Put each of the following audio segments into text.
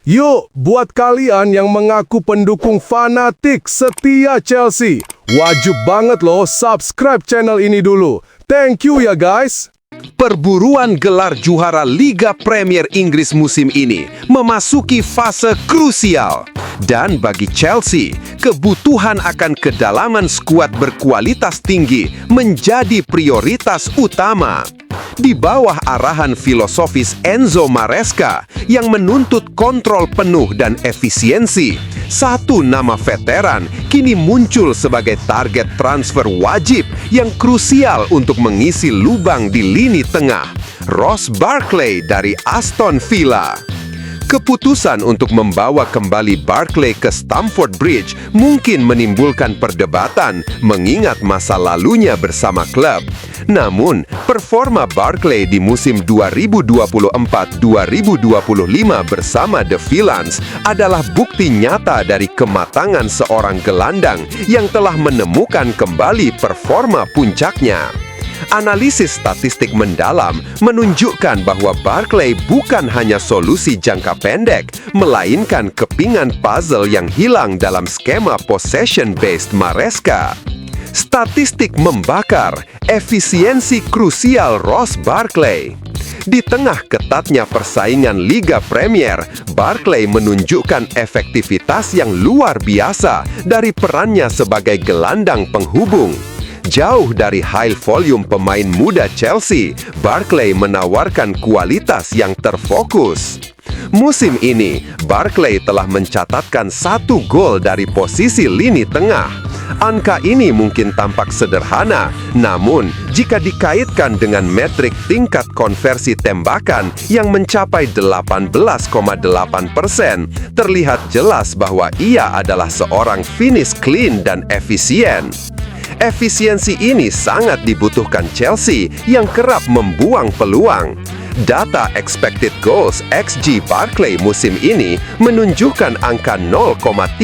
Yuk, buat kalian yang mengaku pendukung fanatik setia Chelsea, wajib banget loh subscribe channel ini dulu. Thank you ya guys. Perburuan gelar juara Liga Premier Inggris musim ini memasuki fase krusial. Dan bagi Chelsea, kebutuhan akan kedalaman skuad berkualitas tinggi menjadi prioritas utama. Di bawah arahan filosofis Enzo Maresca yang menuntut kontrol penuh dan efisiensi, satu nama veteran kini muncul sebagai target transfer wajib yang krusial untuk mengisi lubang di lini tengah, Ross Barkley dari Aston Villa. Keputusan untuk membawa kembali Barkley ke Stamford Bridge mungkin menimbulkan perdebatan mengingat masa lalunya bersama klub. Namun, performa Barkley di musim 2024-2025 bersama The Villains adalah bukti nyata dari kematangan seorang gelandang yang telah menemukan kembali performa puncaknya. Analisis statistik mendalam menunjukkan bahwa Barkley bukan hanya solusi jangka pendek, melainkan kepingan puzzle yang hilang dalam skema possession-based Maresca. Statistik membakar, efisiensi krusial Ross Barkley. Di tengah ketatnya persaingan Liga Premier, Barkley menunjukkan efektivitas yang luar biasa dari perannya sebagai gelandang penghubung. Jauh dari high volume pemain muda Chelsea, Barkley menawarkan kualitas yang terfokus. Musim ini, Barkley telah mencatatkan 1 gol dari posisi lini tengah. Angka ini mungkin tampak sederhana, namun jika dikaitkan dengan metrik tingkat konversi tembakan yang mencapai 18,8%, terlihat jelas bahwa ia adalah seorang finish clean dan efisien. Efisiensi ini sangat dibutuhkan Chelsea yang kerap membuang peluang. Data expected goals XG Barkley musim ini menunjukkan angka 0,39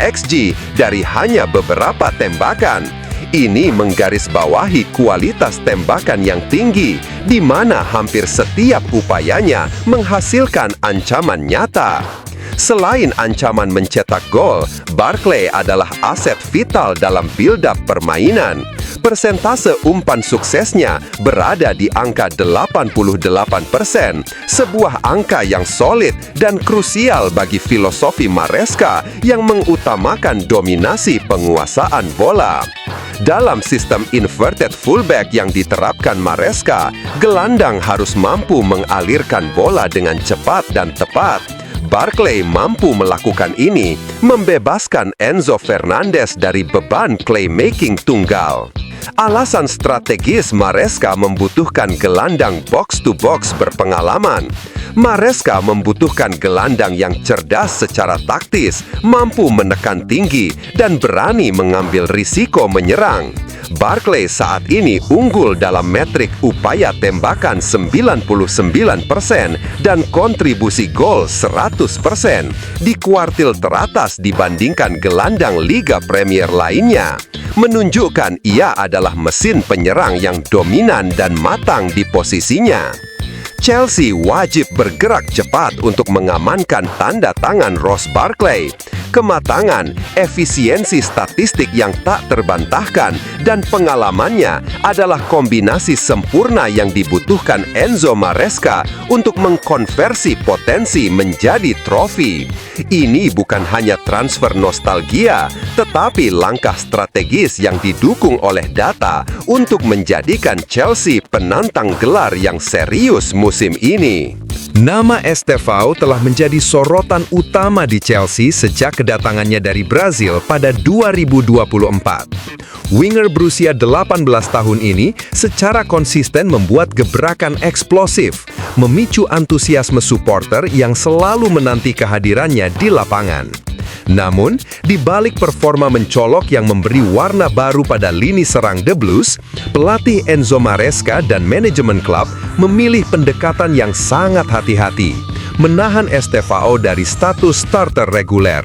XG dari hanya beberapa tembakan. Ini menggarisbawahi kualitas tembakan yang tinggi, di mana hampir setiap upayanya menghasilkan ancaman nyata. Selain ancaman mencetak gol, Barkley adalah aset vital dalam build-up permainan. Persentase umpan suksesnya berada di angka 88%, sebuah angka yang solid dan krusial bagi filosofi Maresca yang mengutamakan dominasi penguasaan bola. Dalam sistem inverted fullback yang diterapkan Maresca, gelandang harus mampu mengalirkan bola dengan cepat dan tepat. Barkley mampu melakukan ini, membebaskan Enzo Fernandez dari beban playmaking tunggal. Alasan strategis Maresca membutuhkan gelandang box-to-box berpengalaman. Maresca membutuhkan gelandang yang cerdas secara taktis, mampu menekan tinggi, dan berani mengambil risiko menyerang. Barkley saat ini unggul dalam metrik upaya tembakan 99% dan kontribusi gol 100%, di kuartil teratas dibandingkan gelandang Liga Premier lainnya. Menunjukkan ia adalah mesin penyerang yang dominan dan matang di posisinya. Chelsea wajib bergerak cepat untuk mengamankan tanda tangan Ross Barkley. Kematangan, efisiensi statistik yang tak terbantahkan, dan pengalamannya adalah kombinasi sempurna yang dibutuhkan Enzo Maresca untuk mengkonversi potensi menjadi trofi. Ini bukan hanya transfer nostalgia, tetapi langkah strategis yang didukung oleh data untuk menjadikan Chelsea penantang gelar yang serius musim ini. Nama Estevao telah menjadi sorotan utama di Chelsea sejak kedatangannya dari Brazil pada 2024. Winger berusia 18 tahun ini secara konsisten membuat gebrakan eksplosif, memicu antusiasme supporter yang selalu menanti kehadirannya di lapangan. Namun, di balik performa mencolok yang memberi warna baru pada lini serang The Blues, pelatih Enzo Maresca dan manajemen klub memilih pendekatan yang sangat hati-hati, menahan Estevao dari status starter reguler.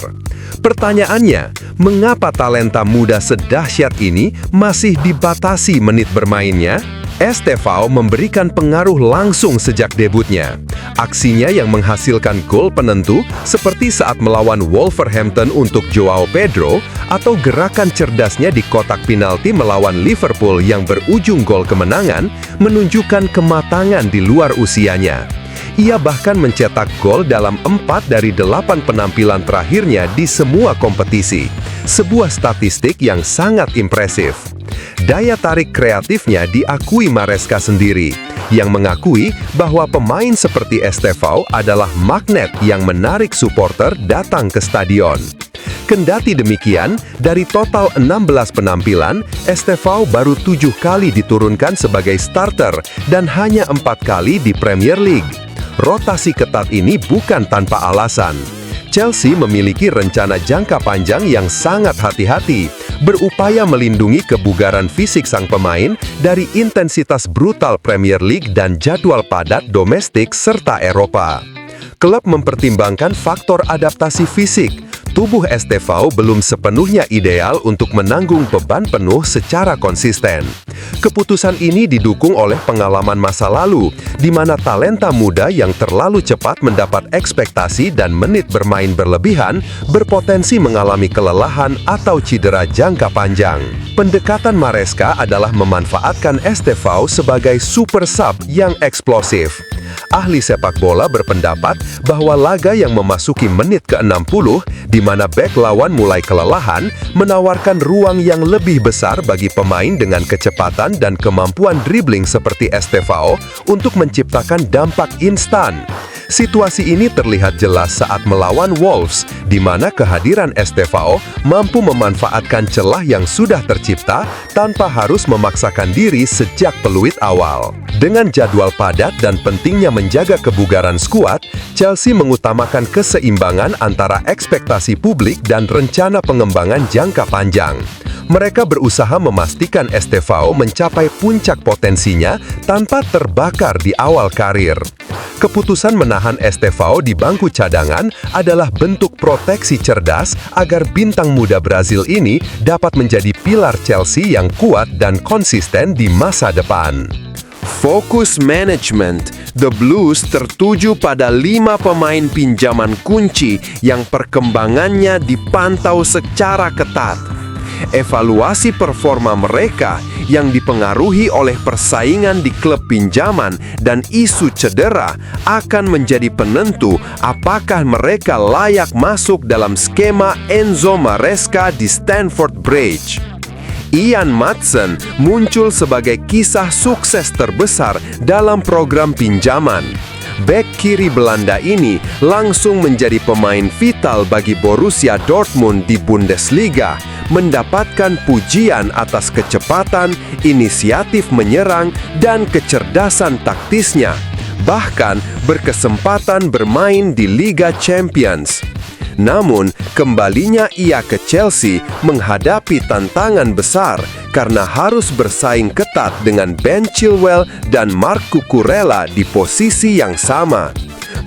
Pertanyaannya, mengapa talenta muda sedahsyat ini masih dibatasi menit bermainnya? Estevao memberikan pengaruh langsung sejak debutnya. Aksinya yang menghasilkan gol penentu seperti saat melawan Wolverhampton untuk Joao Pedro atau gerakan cerdasnya di kotak penalti melawan Liverpool yang berujung gol kemenangan menunjukkan kematangan di luar usianya. Ia bahkan mencetak gol dalam 4 dari 8 penampilan terakhirnya di semua kompetisi. Sebuah statistik yang sangat impresif. Daya tarik kreatifnya diakui Maresca sendiri, yang mengakui bahwa pemain seperti Estevao adalah magnet yang menarik supporter datang ke stadion. Kendati demikian, dari total 16 penampilan, Estevao baru 7 kali diturunkan sebagai starter dan hanya 4 kali di Premier League. Rotasi ketat ini bukan tanpa alasan. Chelsea memiliki rencana jangka panjang yang sangat hati-hati, berupaya melindungi kebugaran fisik sang pemain dari intensitas brutal Premier League dan jadwal padat domestik serta Eropa. Klub mempertimbangkan faktor adaptasi fisik. Tubuh Estevao belum sepenuhnya ideal untuk menanggung beban penuh secara konsisten. Keputusan ini didukung oleh pengalaman masa lalu, di mana talenta muda yang terlalu cepat mendapat ekspektasi dan menit bermain berlebihan berpotensi mengalami kelelahan atau cedera jangka panjang. Pendekatan Maresca adalah memanfaatkan Estevao sebagai super sub yang eksplosif. Ahli sepak bola berpendapat bahwa laga yang memasuki menit ke-60, di mana bek lawan mulai kelelahan, menawarkan ruang yang lebih besar bagi pemain dengan kecepatan dan kemampuan dribbling seperti Estevao untuk menciptakan dampak instan. Situasi ini terlihat jelas saat melawan Wolves, di mana kehadiran Estevao mampu memanfaatkan celah yang sudah tercipta tanpa harus memaksakan diri sejak peluit awal. Dengan jadwal padat dan pentingnya menjaga kebugaran skuad, Chelsea mengutamakan keseimbangan antara ekspektasi publik dan rencana pengembangan jangka panjang. Mereka berusaha memastikan Estevao mencapai puncak potensinya tanpa terbakar di awal karir. Keputusan menahan Estevao di bangku cadangan adalah bentuk proteksi cerdas agar bintang muda Brazil ini dapat menjadi pilar Chelsea yang kuat dan konsisten di masa depan. Fokus manajemen, The Blues tertuju pada 5 pemain pinjaman kunci yang perkembangannya dipantau secara ketat. Evaluasi performa mereka yang dipengaruhi oleh persaingan di klub pinjaman dan isu cedera akan menjadi penentu apakah mereka layak masuk dalam skema Enzo Maresca di Stamford Bridge. Ian Maatsen muncul sebagai kisah sukses terbesar dalam program pinjaman. Bek kiri Belanda ini langsung menjadi pemain vital bagi Borussia Dortmund di Bundesliga, mendapatkan pujian atas kecepatan, inisiatif menyerang, dan kecerdasan taktisnya, bahkan berkesempatan bermain di Liga Champions. Namun, kembalinya ia ke Chelsea menghadapi tantangan besar karena harus bersaing ketat dengan Ben Chilwell dan Marc Cucurella di posisi yang sama.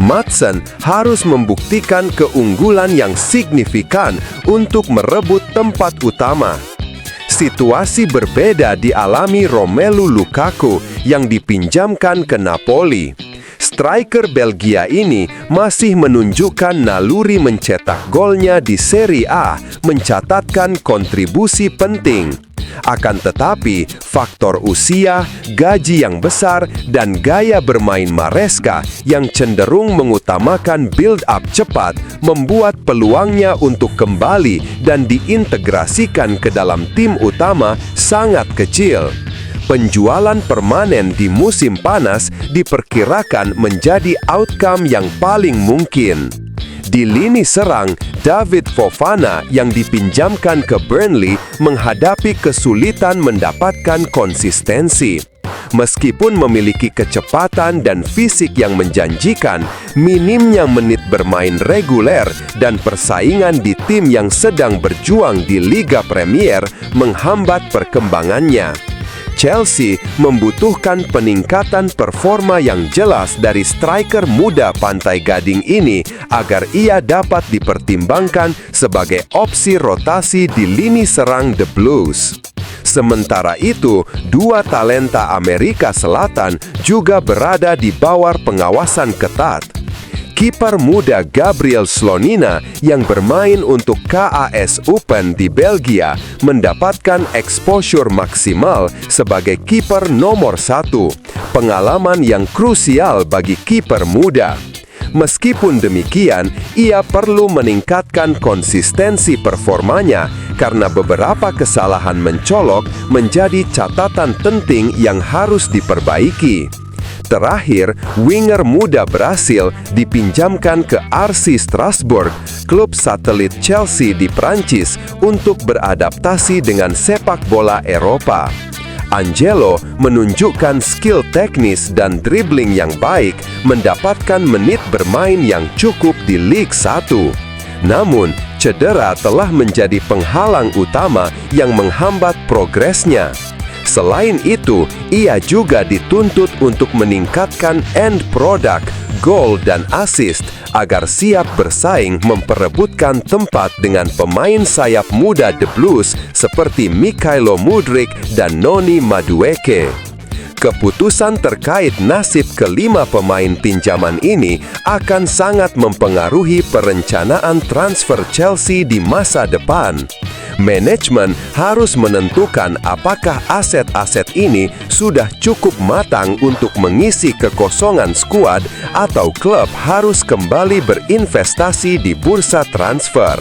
Maatsen harus membuktikan keunggulan yang signifikan untuk merebut tempat utama. Situasi berbeda dialami Romelu Lukaku yang dipinjamkan ke Napoli. Striker Belgia ini masih menunjukkan naluri mencetak golnya di Serie A, mencatatkan kontribusi penting. Akan tetapi, faktor usia, gaji yang besar, dan gaya bermain Maresca yang cenderung mengutamakan build-up cepat membuat peluangnya untuk kembali dan diintegrasikan ke dalam tim utama sangat kecil. Penjualan permanen di musim panas diperkirakan menjadi outcome yang paling mungkin. Di lini serang, David Fofana yang dipinjamkan ke Burnley menghadapi kesulitan mendapatkan konsistensi. Meskipun memiliki kecepatan dan fisik yang menjanjikan, minimnya menit bermain reguler dan persaingan di tim yang sedang berjuang di Liga Premier menghambat perkembangannya. Chelsea membutuhkan peningkatan performa yang jelas dari striker muda Pantai Gading ini agar ia dapat dipertimbangkan sebagai opsi rotasi di lini serang The Blues. Sementara itu, dua talenta Amerika Selatan juga berada di bawah pengawasan ketat. Kiper muda Gabriel Slonina yang bermain untuk KAS Open di Belgia mendapatkan exposure maksimal sebagai kiper nomor 1, pengalaman yang krusial bagi kiper muda. Meskipun demikian, ia perlu meningkatkan konsistensi performanya karena beberapa kesalahan mencolok menjadi catatan penting yang harus diperbaiki. Terakhir, winger muda Brasil dipinjamkan ke RC Strasbourg, klub satelit Chelsea di Prancis, untuk beradaptasi dengan sepak bola Eropa. Angelo menunjukkan skill teknis dan dribbling yang baik, mendapatkan menit bermain yang cukup di Liga 1. Namun, cedera telah menjadi penghalang utama yang menghambat progresnya. Selain itu, ia juga dituntut untuk meningkatkan end product, gol dan assist agar siap bersaing memperebutkan tempat dengan pemain sayap muda The Blues seperti Mykhailo Mudryk dan Noni Madueke. Keputusan terkait nasib kelima pemain pinjaman ini akan sangat mempengaruhi perencanaan transfer Chelsea di masa depan. Manajemen harus menentukan apakah aset-aset ini sudah cukup matang untuk mengisi kekosongan skuad atau klub harus kembali berinvestasi di bursa transfer.